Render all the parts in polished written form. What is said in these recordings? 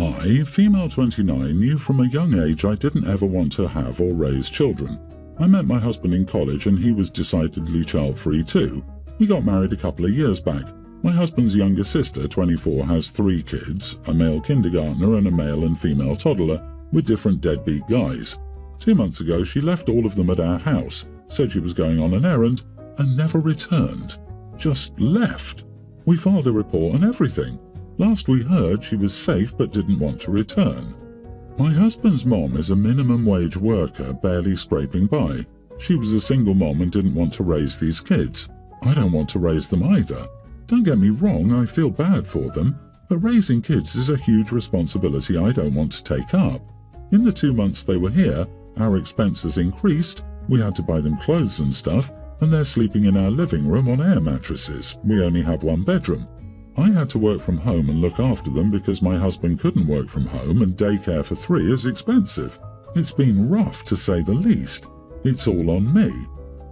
I, female 29, knew from a young age I didn't ever want to have or raise children. I met my husband in college and he was decidedly child-free too. We got married a couple of years back. My husband's younger sister, 24, has 3 kids, a male kindergartner and a male and female toddler, with different deadbeat guys. 2 months ago she left all of them at our house, said she was going on an errand, and never returned. Just left. We filed a report and everything. Last we heard she was safe but didn't want to return. My husband's mom is a minimum wage worker barely scraping by. She was a single mom and didn't want to raise these kids. I don't want to raise them either. Don't get me wrong, I feel bad for them, but raising kids is a huge responsibility I don't want to take up. In the 2 months they were here, our expenses increased, we had to buy them clothes and stuff, and they're sleeping in our living room on air mattresses. We only have 1 bedroom. I had to work from home and look after them because my husband couldn't work from home and daycare for 3 is expensive. It's been rough to say the least. It's all on me.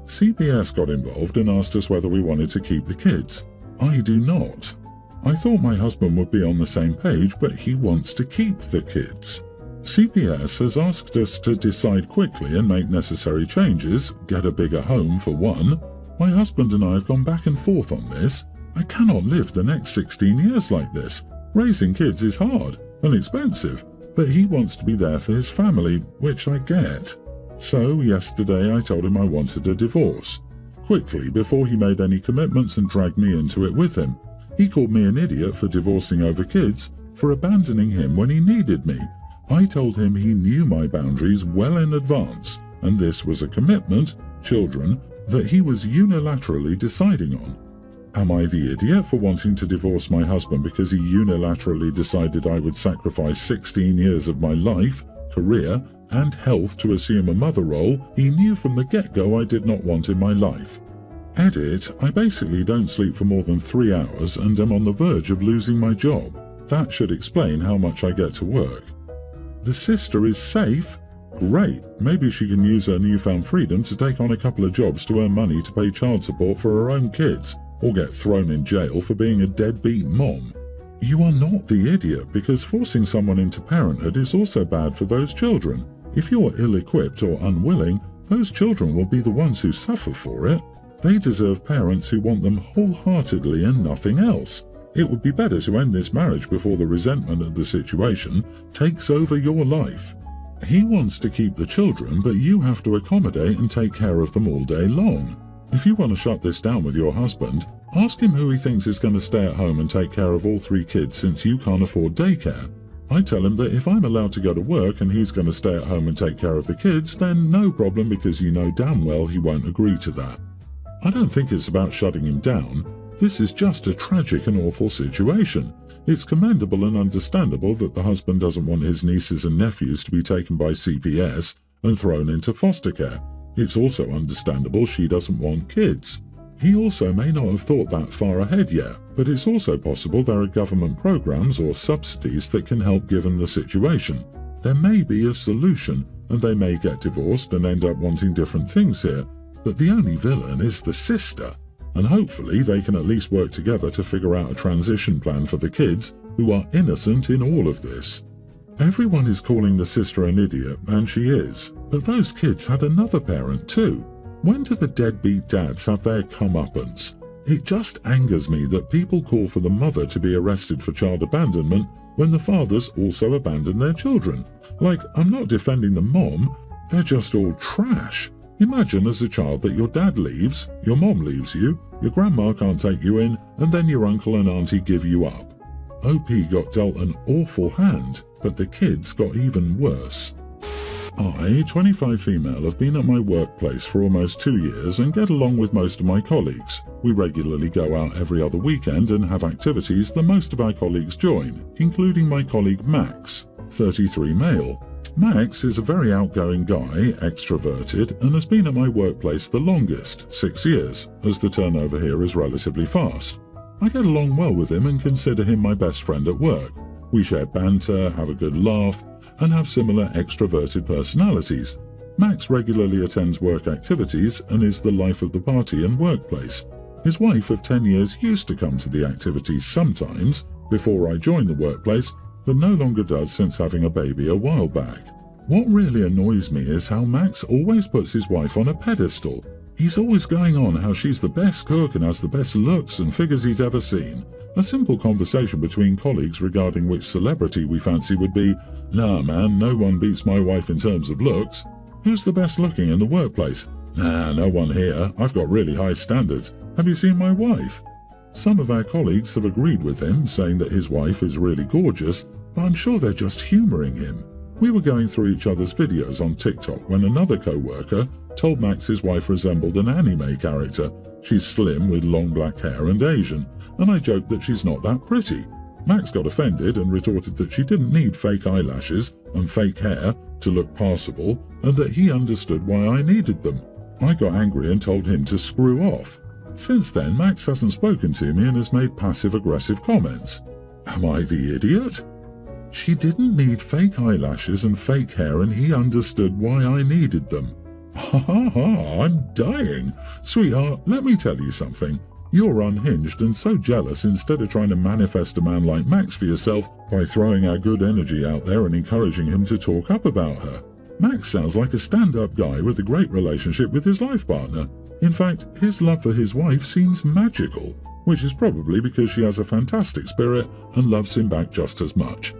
CPS got involved and asked us whether we wanted to keep the kids. I do not. I thought my husband would be on the same page, but he wants to keep the kids. CPS has asked us to decide quickly and make necessary changes, get a bigger home for one. My husband and I have gone back and forth on this. I cannot live the next 16 years like this. Raising kids is hard and expensive, but he wants to be there for his family, which I get. So yesterday I told him I wanted a divorce. Quickly, before he made any commitments and dragged me into it with him. He called me an idiot for divorcing over kids, for abandoning him when he needed me. I told him he knew my boundaries well in advance, and this was a commitment, children, that he was unilaterally deciding on. Am I the idiot for wanting to divorce my husband because he unilaterally decided I would sacrifice 16 years of my life, career, and health to assume a mother role he knew from the get-go I did not want in my life? Edit, I basically don't sleep for more than 3 hours and am on the verge of losing my job. That should explain how much I get to work. The sister is safe? Great, maybe she can use her newfound freedom to take on a couple of jobs to earn money to pay child support for her own kids, or get thrown in jail for being a deadbeat mom. You are not the idiot, because forcing someone into parenthood is also bad for those children. If you're ill-equipped or unwilling, those children will be the ones who suffer for it. They deserve parents who want them wholeheartedly and nothing else. It would be better to end this marriage before the resentment of the situation takes over your life. He wants to keep the children, but you have to accommodate and take care of them all day long. If you want to shut this down with your husband, ask him who he thinks is going to stay at home and take care of all 3 kids since you can't afford daycare. I tell him that if I'm allowed to go to work and he's going to stay at home and take care of the kids, then no problem, because you know damn well he won't agree to that. I don't think it's about shutting him down. This is just a tragic and awful situation. It's commendable and understandable that the husband doesn't want his nieces and nephews to be taken by CPS and thrown into foster care. It's also understandable she doesn't want kids. He also may not have thought that far ahead yet, but it's also possible there are government programs or subsidies that can help given the situation. There may be a solution, and they may get divorced and end up wanting different things here, but the only villain is the sister, and hopefully they can at least work together to figure out a transition plan for the kids who are innocent in all of this. Everyone is calling the sister an idiot, and she is, but those kids had another parent too. When do the deadbeat dads have their comeuppance? It just angers me that people call for the mother to be arrested for child abandonment when the fathers also abandon their children. Like, I'm not defending the mom, they're just all trash. Imagine as a child that your dad leaves, your mom leaves you, your grandma can't take you in, and then your uncle and auntie give you up. OP got dealt an awful hand, but the kids got even worse. I, 25 female, have been at my workplace for almost 2 years and get along with most of my colleagues. We regularly go out every other weekend and have activities that most of our colleagues join, including my colleague Max, 33 male. Max is a very outgoing guy, extroverted, and has been at my workplace the longest, 6 years, as the turnover here is relatively fast. I get along well with him and consider him my best friend at work. We share banter, have a good laugh, and have similar extroverted personalities. Max regularly attends work activities and is the life of the party and workplace. His wife of 10 years used to come to the activities sometimes, before I joined the workplace, but no longer does since having a baby a while back. What really annoys me is how Max always puts his wife on a pedestal. He's always going on how she's the best cook and has the best looks and figures he's ever seen. A simple conversation between colleagues regarding which celebrity we fancy would be, "Nah man, no one beats my wife in terms of looks." "Who's the best looking in the workplace?" "Nah, no one here. I've got really high standards. Have you seen my wife?" Some of our colleagues have agreed with him, saying that his wife is really gorgeous, but I'm sure they're just humouring him. We were going through each other's videos on TikTok when another co-worker told Max his wife resembled an anime character. She's slim with long black hair and Asian, and I joked that she's not that pretty. Max got offended and retorted that she didn't need fake eyelashes and fake hair to look passable, and that he understood why I needed them. I got angry and told him to screw off. Since then, Max hasn't spoken to me and has made passive-aggressive comments. Am I the idiot? She didn't need fake eyelashes and fake hair, and he understood why I needed them. Ha ha ha, I'm dying. Sweetheart, let me tell you something. You're unhinged and so jealous instead of trying to manifest a man like Max for yourself by throwing our good energy out there and encouraging him to talk up about her. Max sounds like a stand-up guy with a great relationship with his life partner. In fact, his love for his wife seems magical, which is probably because she has a fantastic spirit and loves him back just as much.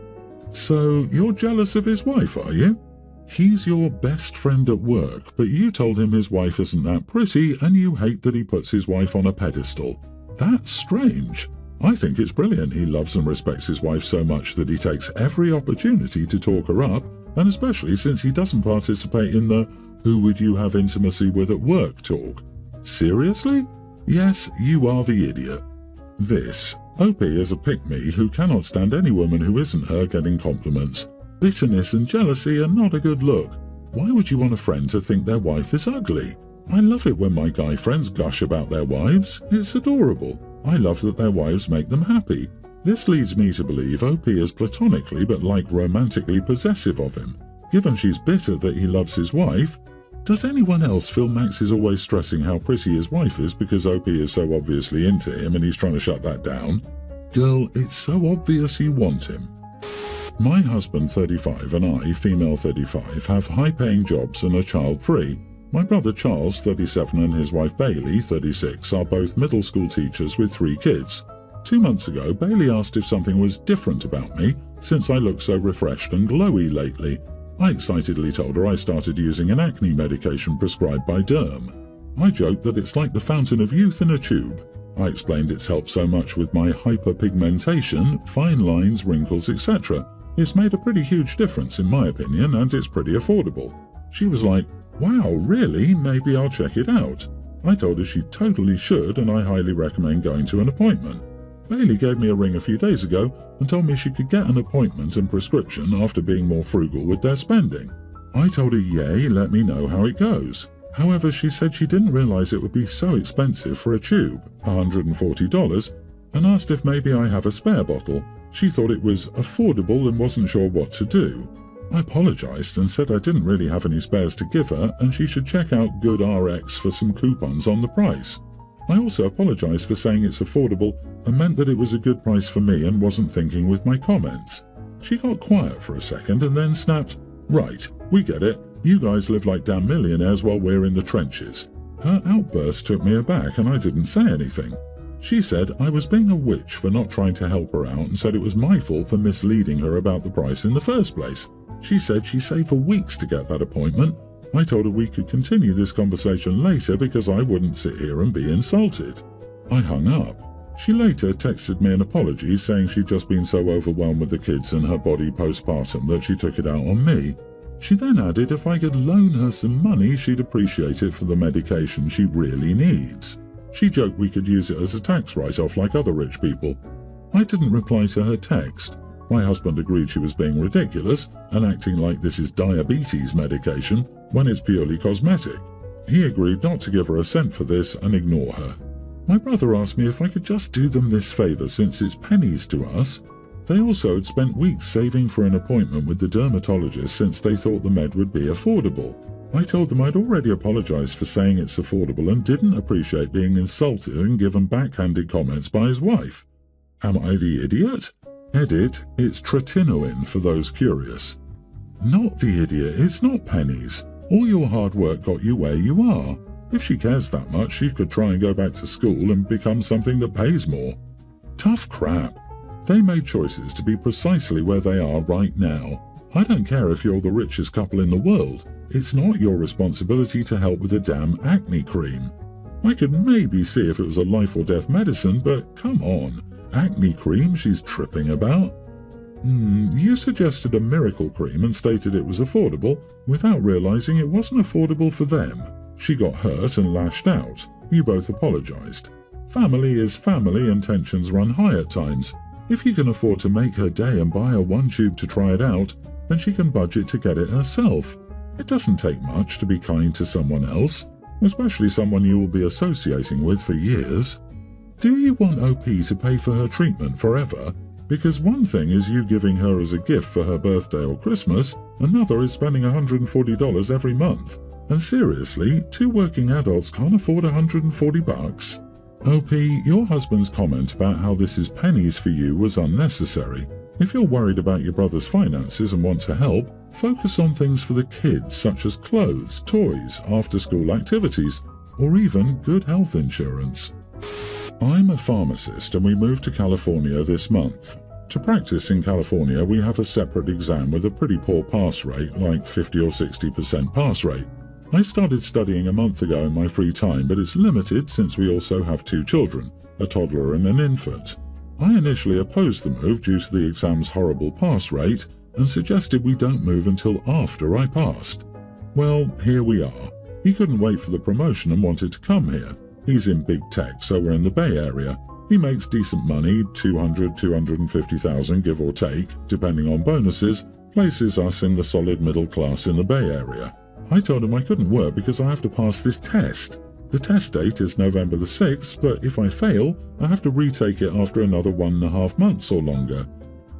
So, you're jealous of his wife, are you? He's your best friend at work, but you told him his wife isn't that pretty and you hate that he puts his wife on a pedestal. That's strange. I think it's brilliant he loves and respects his wife so much that he takes every opportunity to talk her up, and especially since he doesn't participate in the "who would you have intimacy with at work" talk. Seriously? Yes, you are the idiot. This. OP is a pick-me who cannot stand any woman who isn't her getting compliments. Bitterness and jealousy are not a good look. Why would you want a friend to think their wife is ugly? I love it when my guy friends gush about their wives. It's adorable. I love that their wives make them happy. This leads me to believe OP is platonically but romantically possessive of him. Given she's bitter that he loves his wife, does anyone else feel Max is always stressing how pretty his wife is because OP is so obviously into him and he's trying to shut that down? Girl, it's so obvious you want him. My husband, 35, and I, female 35, have high-paying jobs and are child-free. My brother Charles, 37, and his wife Bailey, 36, are both middle school teachers with 3 kids. 2 months ago, Bailey asked if something was different about me since I look so refreshed and glowy lately. I excitedly told her I started using an acne medication prescribed by Derm. I joked that it's like the fountain of youth in a tube. I explained it's helped so much with my hyperpigmentation, fine lines, wrinkles, etc. It's made a pretty huge difference in my opinion, and it's pretty affordable. She was like, "Wow, really? Maybe I'll check it out." I told her she totally should, and I highly recommend going to an appointment. Bailey gave me a ring a few days ago and told me she could get an appointment and prescription after being more frugal with their spending. I told her yay, let me know how it goes. However, she said she didn't realize it would be so expensive for a tube, $140, and asked if maybe I have a spare bottle. She thought it was affordable and wasn't sure what to do. I apologized and said I didn't really have any spares to give her and she should check out GoodRx for some coupons on the price. I also apologized for saying it's affordable and meant that it was a good price for me and wasn't thinking with my comments. She got quiet for a second and then snapped, "Right, we get it. You guys live like damn millionaires while we're in the trenches." Her outburst took me aback and I didn't say anything. She said I was being a witch for not trying to help her out and said it was my fault for misleading her about the price in the first place. She said she saved for weeks to get that appointment. I told her we could continue this conversation later because I wouldn't sit here and be insulted. I hung up. She later texted me an apology saying she'd just been so overwhelmed with the kids and her body postpartum that she took it out on me. She then added if I could loan her some money she'd appreciate it for the medication she really needs. She joked we could use it as a tax write-off like other rich people. I didn't reply to her text. My husband agreed she was being ridiculous and acting like this is diabetes medication when it's purely cosmetic. He agreed not to give her a cent for this and ignore her. My brother asked me if I could just do them this favour since it's pennies to us. They also had spent weeks saving for an appointment with the dermatologist since they thought the med would be affordable. I told them I'd already apologised for saying it's affordable and didn't appreciate being insulted and given backhanded comments by his wife. Am I the idiot? Edit, it's tretinoin for those curious. Not the idiot, it's not pennies. All your hard work got you where you are. If she cares that much, she could try and go back to school and become something that pays more. Tough crap. They made choices to be precisely where they are right now. I don't care if you're the richest couple in the world. It's not your responsibility to help with a damn acne cream. I could maybe see if it was a life or death medicine, but come on. Acne cream she's tripping about? You suggested a miracle cream and stated it was affordable without realizing it wasn't affordable for them. She got hurt and lashed out. You both apologized. Family is family and tensions run high at times. If you can afford to make her day and buy her one tube to try it out, then she can budget to get it herself. It doesn't take much to be kind to someone else, especially someone you will be associating with for years. Do you want OP to pay for her treatment forever? Because one thing is you giving her as a gift for her birthday or Christmas, another is spending $140 every month. And seriously, 2 working adults can't afford $140? OP, your husband's comment about how this is pennies for you was unnecessary. If you're worried about your brother's finances and want to help, focus on things for the kids such as clothes, toys, after-school activities, or even good health insurance. I'm a pharmacist and we moved to California this month. To practice in California, we have a separate exam with a pretty poor pass rate, like 50 or 60% pass rate. I started studying a month ago in my free time, but it's limited since we also have 2 children, a toddler and an infant. I initially opposed the move due to the exam's horrible pass rate and suggested we don't move until after I passed. Well, here we are. He couldn't wait for the promotion and wanted to come here. He's in big tech, so we're in the Bay Area. He makes decent money, $200,000 to $250,000 give or take, depending on bonuses, places us in the solid middle class in the Bay Area. I told him I couldn't work because I have to pass this test. The test date is November the 6th, but if I fail, I have to retake it after another 1.5 months or longer.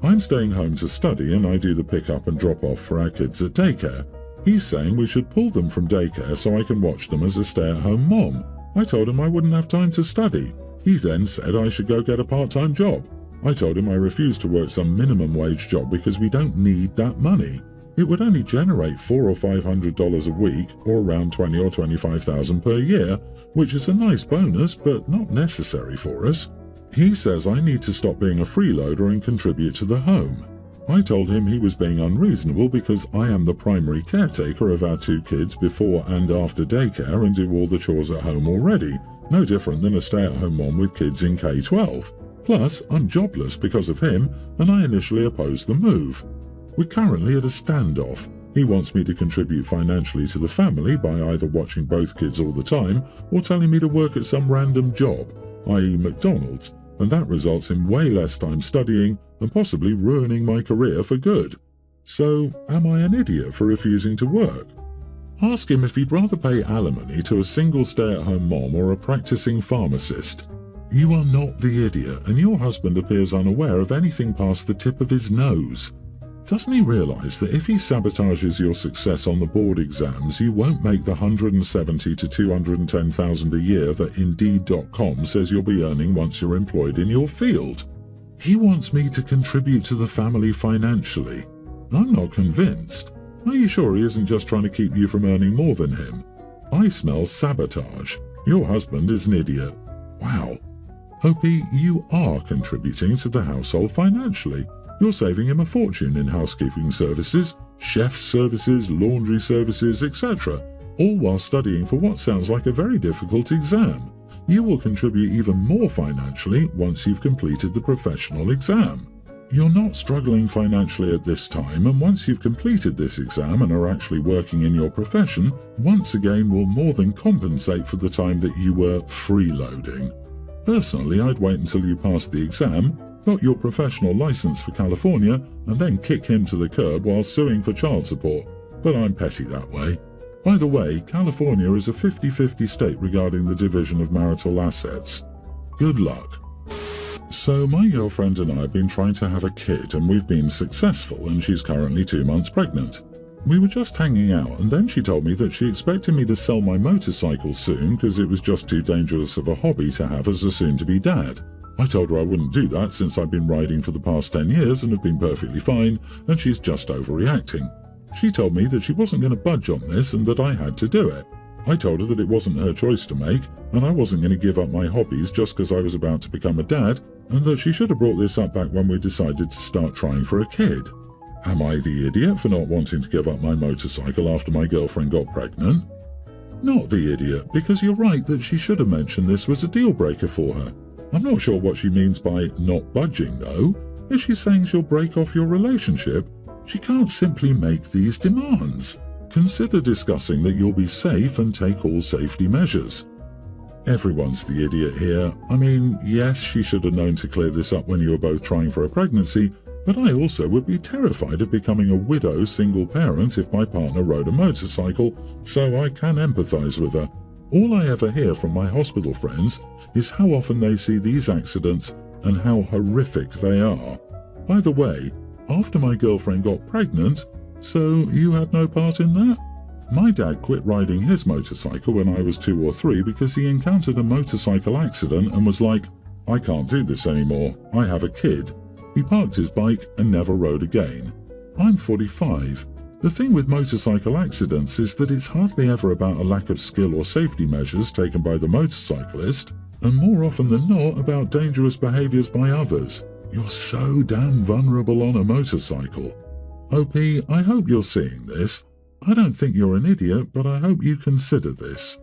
I'm staying home to study and I do the pick up and drop off for our kids at daycare. He's saying we should pull them from daycare so I can watch them as a stay-at-home mom. I told him I wouldn't have time to study. He then said I should go get a part-time job. I told him I refused to work some minimum wage job because we don't need that money. It would only generate $400 or $500 a week, or around $20,000 or $25,000 per year, which is a nice bonus but not necessary for us. He says I need to stop being a freeloader and contribute to the home. I told him he was being unreasonable because I am the primary caretaker of our 2 kids before and after daycare and do all the chores at home already, no different than a stay-at-home mom with kids in K-12. Plus, I'm jobless because of him, and I initially opposed the move. We're currently at a standoff. He wants me to contribute financially to the family by either watching both kids all the time or telling me to work at some random job, i.e. McDonald's, and that results in way less time studying and possibly ruining my career for good. So, am I an idiot for refusing to work? Ask him if he'd rather pay alimony to a single stay-at-home mom or a practicing pharmacist. You are not the idiot, and your husband appears unaware of anything past the tip of his nose. Doesn't he realize that if he sabotages your success on the board exams, you won't make the $170,000 to $210,000 a year that Indeed.com says you'll be earning once you're employed in your field? He wants me to contribute to the family financially. I'm not convinced. Are you sure he isn't just trying to keep you from earning more than him? I smell sabotage. Your husband is an idiot. Wow. Opie, you are contributing to the household financially. You're saving him a fortune in housekeeping services, chef services, laundry services, etc., all while studying for what sounds like a very difficult exam. You will contribute even more financially once you've completed the professional exam. You're not struggling financially at this time, and once you've completed this exam and are actually working in your profession, once again will more than compensate for the time that you were freeloading. Personally, I'd wait until you passed the exam, got your professional license for California, and then kick him to the curb while suing for child support. But I'm petty that way. By the way, California is a 50-50 state regarding the division of marital assets. Good luck. So my girlfriend and I have been trying to have a kid, and we've been successful, and she's currently 2 months pregnant. We were just hanging out, and then she told me that she expected me to sell my motorcycle soon because it was just too dangerous of a hobby to have as a soon-to-be dad. I told her I wouldn't do that since I'd been riding for the past 10 years and have been perfectly fine, and she's just overreacting. She told me that she wasn't going to budge on this and that I had to do it. I told her that it wasn't her choice to make, and I wasn't going to give up my hobbies just because I was about to become a dad, and that she should have brought this up back when we decided to start trying for a kid. Am I the idiot for not wanting to give up my motorcycle after my girlfriend got pregnant? Not the idiot, because you're right that she should have mentioned this was a deal breaker for her. I'm not sure what she means by not budging, though. Is she saying she'll break off your relationship? She can't simply make these demands. Consider discussing that you'll be safe and take all safety measures. Everyone's the idiot here. I mean, yes, she should have known to clear this up when you were both trying for a pregnancy, but I also would be terrified of becoming a widow single parent if my partner rode a motorcycle, so I can empathise with her. All I ever hear from my hospital friends is how often they see these accidents and how horrific they are. By the way, after my girlfriend got pregnant, so you had no part in that? My dad quit riding his motorcycle when I was 2 or 3 because he encountered a motorcycle accident and was like, I can't do this anymore, I have a kid. He parked his bike and never rode again. I'm 45. The thing with motorcycle accidents is that it's hardly ever about a lack of skill or safety measures taken by the motorcyclist, and more often than not about dangerous behaviours by others. You're so damn vulnerable on a motorcycle. OP, I hope you're seeing this. I don't think you're an idiot, but I hope you consider this.